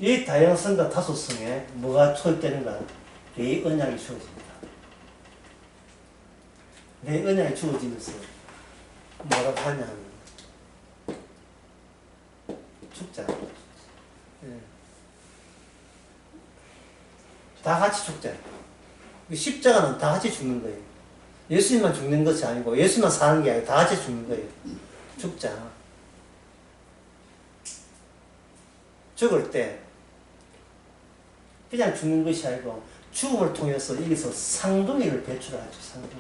이 다양성과 다수성에 뭐가 초입되는가? 내 언약이 주어집니다. 내 언약이 주어지면서 뭐라고 하냐면 죽자. 예. 다 같이 죽자. 십자가는 다 같이 죽는 거예요. 예수님만 죽는 것이 아니고 예수님만 사는 게 아니고 다 같이 죽는 거예요. 죽자. 죽을 때 그냥 죽는 것이 아니고 죽음을 통해서 여기서 상동이를 배출하죠. 상동.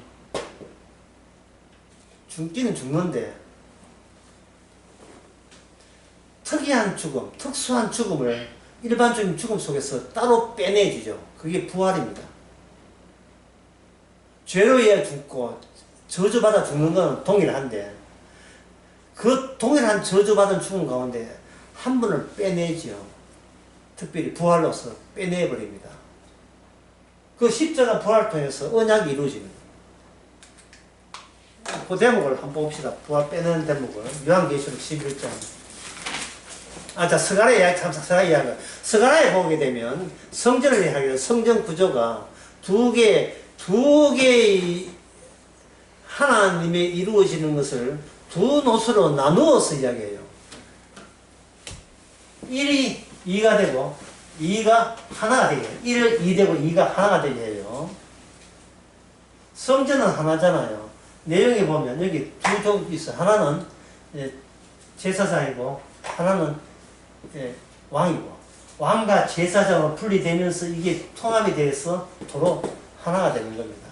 죽기는 죽는데 특이한 죽음, 특수한 죽음을 일반적인 죽음 속에서 따로 빼내주죠. 그게 부활입니다. 죄로 인해 죽고 저주받아 죽는 건 동일한데 그 동일한 저주받은 죽음 가운데 한 분을 빼내죠. 특별히 부활로서 빼내버립니다. 그 십자가 부활을 통해서 언약이 이루어집니다. 그 대목을 한번 봅시다. 부활 빼내는 대목을. 요한계시록 11장. 자, 스가랴 이야기, 참, 스가랴 이야기. 스가랴에 보게 되면 성전을 이야기해요. 성전 구조가 두 개의 하나님의 이루어지는 것을 두 노수로 나누어서 이야기해요. 1이 2가 되고 2가 하나가 되게 해요. 1을 2 되고 2가 하나가 되게 해요. 성전은 하나잖아요. 내용에 보면 여기 두 종이 있어요. 하나는 제사장이고 하나는 왕이고 왕과 제사장으로 분리되면서 이게 통합이 돼서 도로 하나가 되는 겁니다.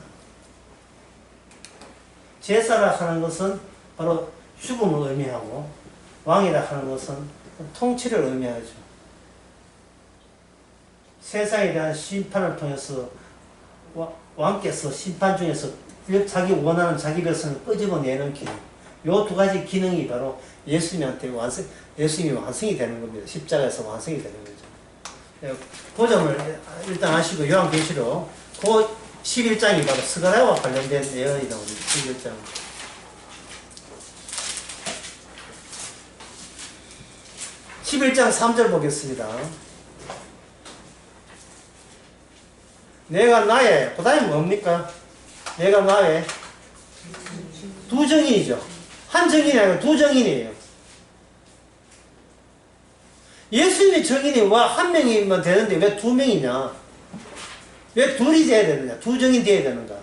제사라 하는 것은 바로 죽음을 의미하고 왕이라 하는 것은 통치를 의미하죠. 세상에 대한 심판을 통해서 왕께서 심판 중에서 자기 원하는 자기 백성을 끄집어내는 기능. 요 두 가지 기능이 바로 예수님이 완성이 되는 겁니다. 십자가에서 완성이 되는 거죠. 그 점을 일단 아시고 요한계시록 그 11장이 바로 스가랴와 관련된 내용이 나옵니다. 11장. (11장) 3절 보겠습니다. 내가 나의, 그 다음에 뭡니까? 내가 나의 두 정인이죠. 한 정인이 아니고 두 정인이에요. 예수님의 정인이 한 명이면 되는데 왜 두 명이냐? 왜 둘이 돼야 되느냐? 두 정인 돼야 되는가?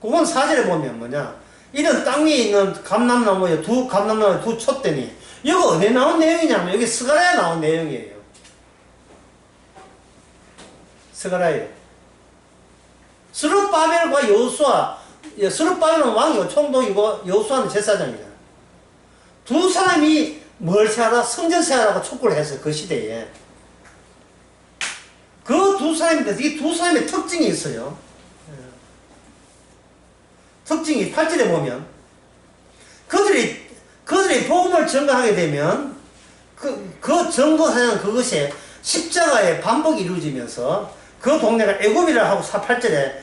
그건 4절에 보면 뭐냐? 이런 땅 위에 있는 감람나무에 두 촛대니 이거 어디에 나온 내용이냐면 여기 스가랴에 나온 내용이에요. 스가랴에 스룹바벨과 여호수아, 스룹바벨은 왕이고 총독이고 여호수아는 제사장이잖아. 두 사람이 뭘 세하라? 성전 세하라고 촉구를 했어요. 그 시대에. 그 두 사람인데 이 두 사람의 특징이 있어요. 특징이 8절에 보면 그들이 복음을 전가하게 되면 그 전거하는 그것이 십자가의 반복이 이루어지면서 그 동네가 애굽이라 하고 8절에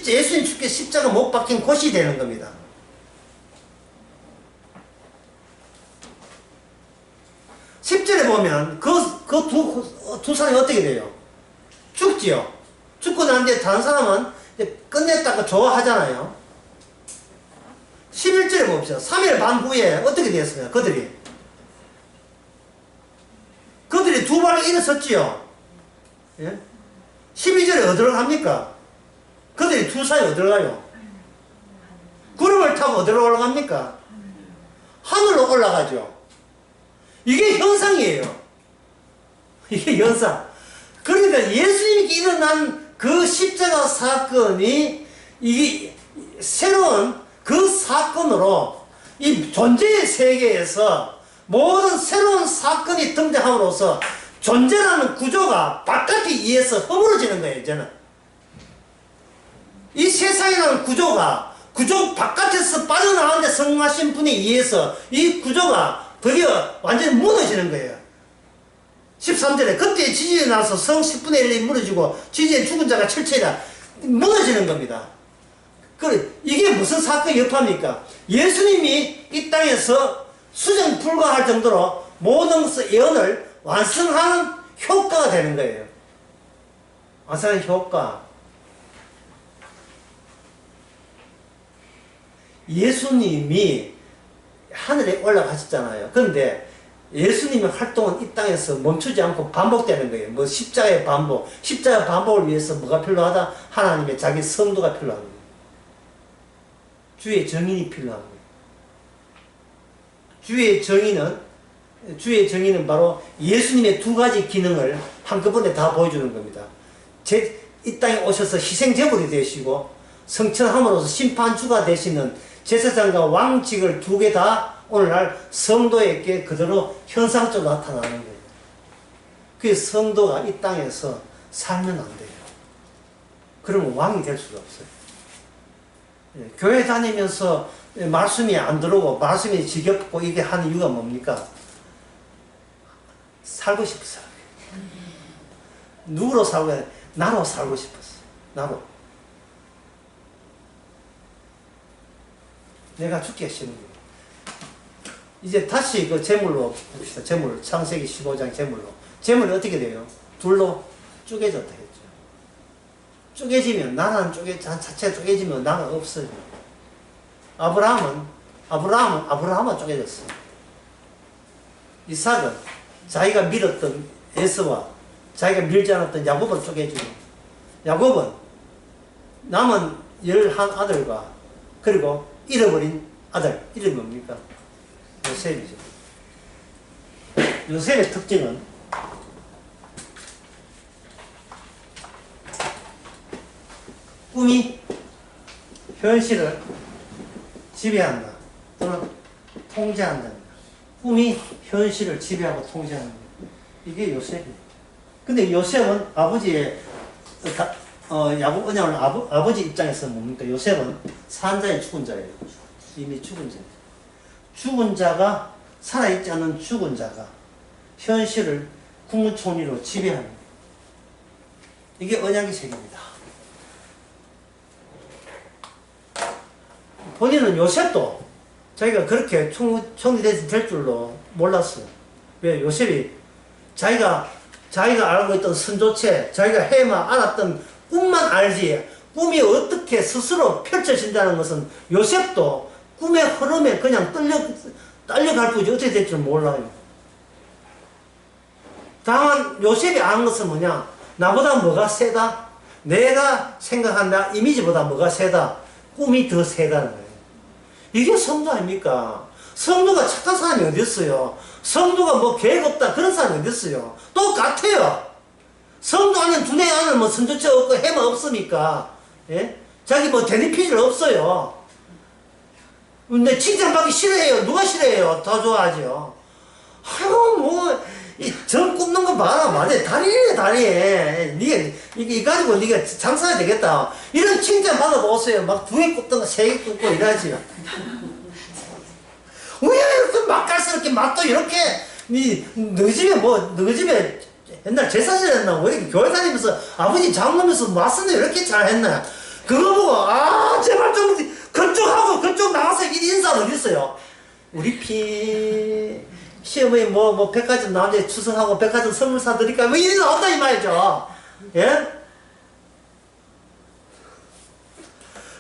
예수님 죽게 십자가 못 박힌 곳이 되는 겁니다. (10) 10절에 보면 두 사람이 어떻게 돼요? 죽지요. 죽고 난 뒤에 다른 사람은 끝냈다고 좋아하잖아요. 11절에 봅시다. 3일 반 후에 어떻게 되었습니까? 그들이 두 발을 일어섰지요. 예? 12절에 어디로 갑니까? 그들이 두 사람이 어디로 가요? 구름을 타고 어디로 올라갑니까? 하늘로 올라가죠. 이게 현상이에요. 이게 현상. 그러니까 예수님이 일어난 그 십자가 사건이 이게 새로운 그 사건으로 이 존재의 세계에서 모든 새로운 사건이 등장함으로써 존재라는 구조가 바깥에 의해서 허물어지는 거예요, 이제는. 이 세상이라는 구조가 구조 바깥에서 빠져나가는데 성공하신 분에 의해서 이 구조가 드디어 완전히 무너지는 거예요. 13절에 그때 지진이 나서 성 10분의 1이 무너지고 지진에 죽은 자가 철저히라 무너지는 겁니다. 이게 무슨 사건의 여파입니까? 예수님이 이 땅에서 수정 불가할 정도로 모든 것의 예언을 완성하는 효과가 되는 거예요. 완성하는 효과. 예수님이 하늘에 올라가셨잖아요. 그런데 예수님의 활동은 이 땅에서 멈추지 않고 반복되는 거예요. 뭐 십자가의 반복, 십자가 반복을 위해서 뭐가 필요하다? 하나님의 자기 성도가 필요한 거예요. 주의 정인이 필요한 거예요. 주의 정의는 바로 예수님의 두 가지 기능을 한꺼번에 다 보여주는 겁니다. 이 땅에 오셔서 희생제물이 되시고 성천함으로써 심판주가 되시는 제사장과 왕직을 두 개 다 오늘날 성도에게 그대로 현상적으로 나타나는 거예요. 그래서 성도가 이 땅에서 살면 안 돼요. 그러면 왕이 될 수가 없어요. 교회 다니면서 말씀이 안 들어오고 말씀이 지겹고 이게 하는 이유가 뭡니까? 살고 싶어서. 누구로 살고 싶어요? 나로 살고 싶었어. 나로. 내가 죽기 싫은 거예요. 이제 다시 그 제물로 봅시다. 제물. 창세기 15장 제물로. 제물이 어떻게 돼요? 둘로 쪼개졌다 했죠. 쪼개지면, 나라는 자체가 쪼개지면 나가 없어요. 아브라함은 쪼개졌어요. 이삭은 자기가 밀었던 에서와 자기가 밀지 않았던 야곱을 쪼개지고, 야곱은 남은 11아들과 그리고 잃어버린 아들, 이름이 뭡니까? 요셉이죠. 요셉의 특징은 꿈이 현실을 지배한다 또는 통제한다. 꿈이 현실을 지배하고 통제하는 거예요. 이게 요셉이에요. 근데 요셉은 아버지의 야곱 언약을 아버지 입장에서 뭡니까? 요셉은 산자의 죽은 자예요. 이미 죽은 자예요. 죽은 자가, 살아있지 않은 죽은 자가 현실을 국무총리로 지배하는 거예요. 이게 언약의 세계입니다. 본인은 요셉도 자기가 그렇게 총리 될 줄로 몰랐어요. 왜? 요셉이 자기가 알고 있던 선조체, 자기가 해마 알았던 꿈만 알지, 꿈이 어떻게 스스로 펼쳐진다는 것은 요셉도 꿈의 흐름에 그냥 딸려갈 뿐이지 어떻게 될 줄 몰라요. 다만 요셉이 아는 것은 뭐냐? 나보다 뭐가 세다? 내가 생각한다 이미지보다 뭐가 세다? 꿈이 더 세다는 거예요. 이게 성도 아닙니까? 성도가 착한 사람이 어디 있어요? 성도가 뭐 계획 없다 그런 사람이 어디 있어요? 똑같아요. 성도 안에 두뇌 안에 뭐 선조체 없고 해마 없습니까? 예? 자기 뭐 베네핏이 없어요. 근데 칭찬받기 싫어해요. 누가 싫어해요? 더 좋아하죠. 아유 점 굽는 거 봐라. 맞아. 다리에. 이거 가지고 니가 장사해야 되겠다. 이런 칭찬 받아보세요. 막 2개 굽던 거 3개 굽고 이러지. 왜 이렇게 맛깔스럽게 맛도 이렇게, 너희 집에 옛날 제사 지냈나? 왜 이렇게 교회 다니면서 아버지 장로면서 맛은 이렇게 잘했나? 그거 보고, 제발 좀, 그쪽하고 그쪽 나가서 인사 어딨어요? 우리 시어머니 백화점 나오는데 추석하고 백화점 선물 사드릴까? 뭐 이리 나온다 이 말이죠. 예?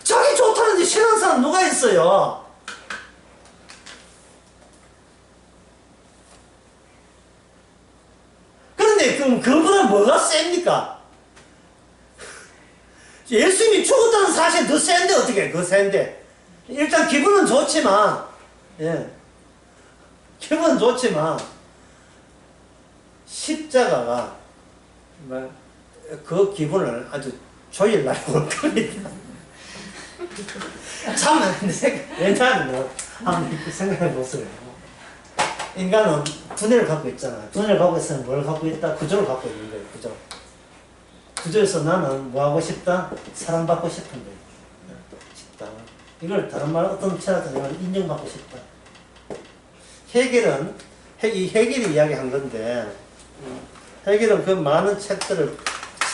자기 좋다는데 싫어하는 사람 누가 있어요? 그런데 그럼 그보다 뭐가 셉니까? 예수님이 죽었다는 사실 더 센데 어떻게 그 센데 일단 기분은 좋지만 기분은 좋지만 십자가가 그 기분을 아주 조일날 올 겁니다. 참, 왜냐하면, 한번 생각해 보세요. 인간은 두뇌를 갖고 있잖아. 두뇌를 갖고 있으면 뭘 갖고 있다? 구조를 갖고 있는 거예요, 구조. 구조에서 나는 뭐 하고 싶다? 사랑받고 싶은 거예요. 싶다. 이걸 다른 말 어떤 철학자는 인정받고 싶다. 해결은, 이 해결이 이야기한 건데, 해결은 그 많은 책들을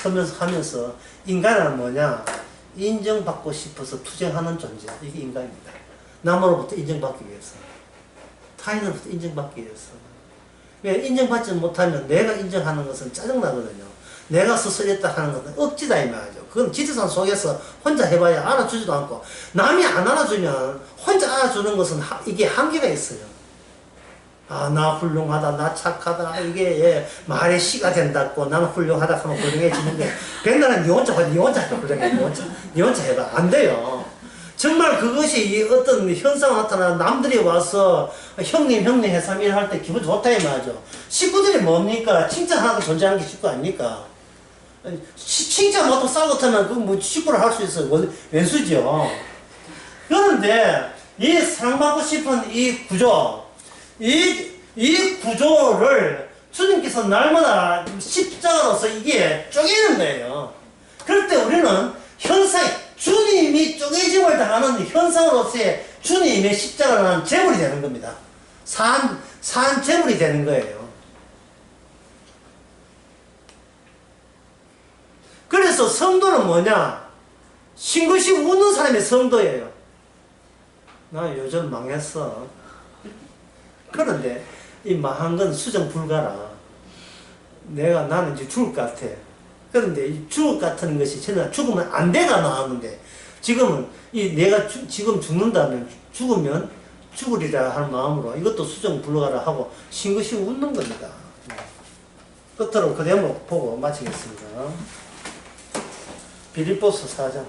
쓰면서 하면서 인간은 뭐냐? 인정받고 싶어서 투쟁하는 존재. 이게 인간입니다. 남으로부터 인정받기 위해서. 타인으로부터 인정받기 위해서. 왜 인정받지 못하면 내가 인정하는 것은 짜증나거든요. 내가 스스로 했다 하는 것은 억지다 이 말이죠. 그건 지도산 속에서 혼자 해봐야 알아주지도 않고 남이 안 알아주면 혼자 알아주는 것은 이게 한계가 있어요. 아, 나 훌륭하다, 나 착하다, 이게 예, 말의 시가 된다고 나는 훌륭하다 하면 훌륭해지는데 백날은 니 혼자 훌륭해, 니 혼자 해봐. 안 돼요. 정말 그것이 이 어떤 현상 나타나 남들이 와서 형님 해서 일할 때 기분 좋다 이 말이죠. 식구들이 뭡니까? 칭찬하고 존재하는 게 식구 아닙니까? 칭찬 못하고 싸우고 타면 그 뭐 식구를 할 수 있어요. 왼수죠. 그런데 이 사랑받고 싶은 이 구조, 이 구조를 주님께서 날마다 십자가로서 이게 쪼개는 거예요. 그럴 때 우리는 주님이 쪼개짐을 당하는 현상으로서의 주님의 십자가라는 제물이 되는 겁니다. 산 제물이 되는 거예요. 그래서 성도는 뭐냐? 싱긋이 웃는 사람이 성도예요. 나 요즘 망했어. 그런데 이 망한 건 수정 불가라. 나는 이제 죽을 것 같아. 그런데 이 죽을 것 같은 것이 저는 죽으면 안 돼가 나왔는데 지금은 내가 지금 죽는다면 죽으면 죽으리라 하는 마음으로 이것도 수정 불가라 하고 싱긋이 웃는 겁니다. 끝으로 그 대목 보고 마치겠습니다. 빌립보서 4장.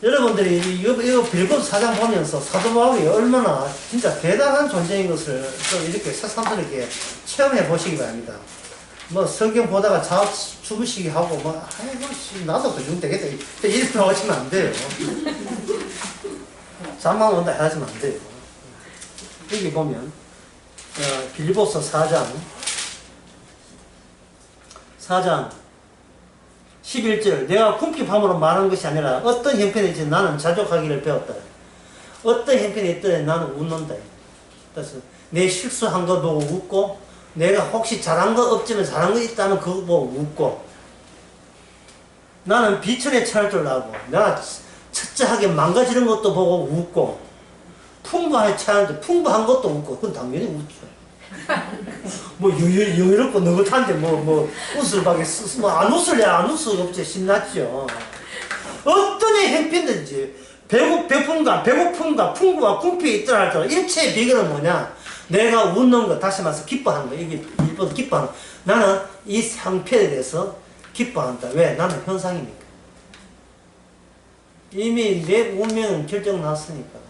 여러분들이 이거 빌립보서 4장 보면서 사도 바울이 얼마나 진짜 대단한 존재인 것을 좀 이렇게 새삼스럽게 체험해 보시기 바랍니다. 뭐 성경 보다가 죽으시기 하고 뭐 아이고 나도 그 정도 되겠다 이렇게 하시면 안 돼요. 잠만 온다 하시면 안 돼요. 여기 보면 빌립보서 4장 11절 내가 궁핍함으로 말하는 것이 아니라 어떤 형편이지 나는 자족하기를 배웠다. 어떤 형편이 있더니 나는 웃는다. 그래서 내 실수한 거 보고 웃고 내가 혹시 잘한 거 없지만 잘한 거 있다면 그거 보고 웃고 나는 비천에 처할 줄 알고 내가 처자하게 망가지는 것도 보고 웃고 풍부하게 처하는데 풍부한 것도 웃고 그건 당연히 웃죠. 뭐 여유롭고 느긋한데 뭐 웃을 밖에 안 웃을 수가 없지. 신났죠. 어떤 형편든지 배고픔과 풍부와 궁핍이 있더라 할지라도 일체의 비결은 뭐냐? 내가 웃는 거, 다시 말해서 기뻐하는 거. 이게 일본 기뻐하는 거. 나는 이 상태에 대해서 기뻐한다. 왜? 나는 현상이니까. 이미 내 운명은 결정났으니까.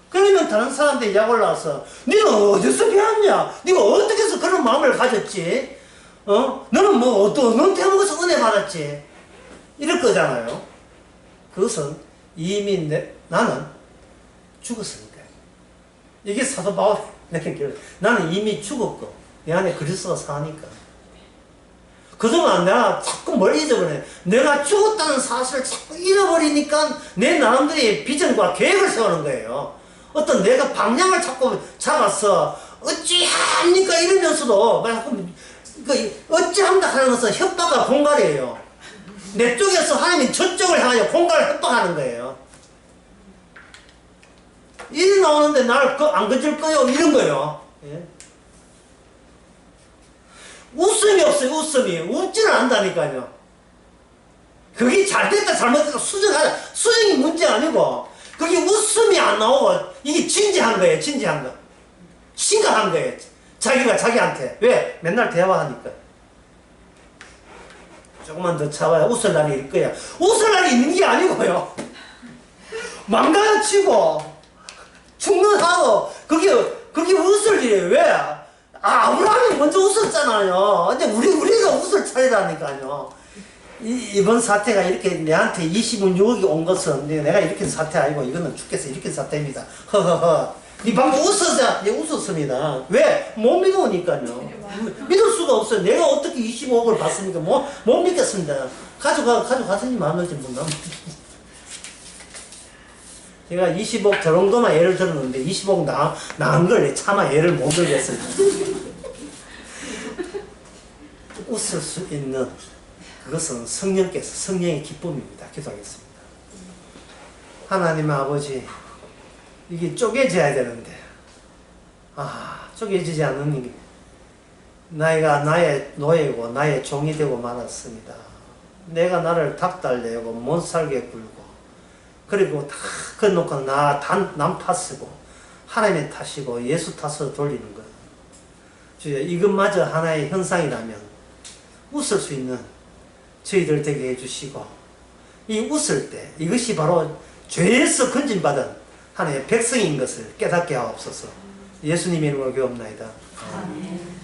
그러면 다른 사람들이 약 올라와서 네가 어디서 배웠냐? 네가 어떻게 해서 그런 마음을 가졌지? 너는 뭐 어떤 대목에서 은혜 받았지? 이럴 거잖아요. 그것은 이미 나는 죽었으니까. 이게 사도 바울 나는 이미 죽었고 내 안에 그리스도가 사니까. 그동안 내가 자꾸 뭘 잊어버려. 내가 죽었다는 사실을 자꾸 잃어버리니까 내 나름대로의 비전과 계획을 세우는 거예요. 어떤 내가 방향을 자꾸 잡아서 어찌합니까 이러면서도 어찌합니까 하는 것은 협박과 공갈이에요. 내 쪽에서 하나님이 저쪽을 향하여 공갈을 협박하는 거예요. 일이 나오는데 날 안 건질 거요 이런 거예요. 예? 웃음이 없어요. 웃음이 웃지는 않는다니까요. 그게 잘됐다 잘못됐다 수정이 문제가 아니고 그게 웃음이 안 나오고 이게 진지한 거예요. 진지한 거. 심각한 거예요. 자기가 자기한테. 왜? 맨날 대화하니까. 조금만 더 참아야 웃을 날이 있을 거야. 웃을 날이 있는 게 아니고요. 망가지고 죽는하고 그게 웃을 일이에요. 왜? 아브라함이 먼저 웃었잖아요. 근데 우리가 웃을 차례라니까요. 이번 사태가 이렇게 내한테 26억이 온 것은 내가 일으킨 사태 아니고 이거는 주께서 일으킨 사태입니다. 허허허. 니 방금 웃었자, 네 웃었습니다. 왜? 못 믿으니까요. 믿을 수가 없어요. 내가 어떻게 25억을 받습니까? 못 믿겠습니다. 가져가서니 마음을 좀 못 제가 20억 저 정도만 예를 들었는데 20억 나은 걸 차마 예를 못 들겠어요. 웃을 수 있는 그것은 성령의 기쁨입니다. 기도하겠습니다. 하나님 아버지, 이게 쪼개져야 되는데, 쪼개지지 않는 나이가 나의 노예고 나의 종이 되고 말았습니다. 내가 나를 닥달내고 못 살게 굴고, 그리고 다 그놓고 남 탓쓰고, 하나님의 탓이고 예수 탓으로 돌리는 거예요. 주여, 이것마저 하나의 현상이라면 웃을 수 있는 저희들 되게 해주시고, 이 웃을 때 이것이 바로 죄에서 건진받은 하나님의 백성인 것을 깨닫게 하옵소서. 예수님의 이름으로 기도합나이다. 아멘.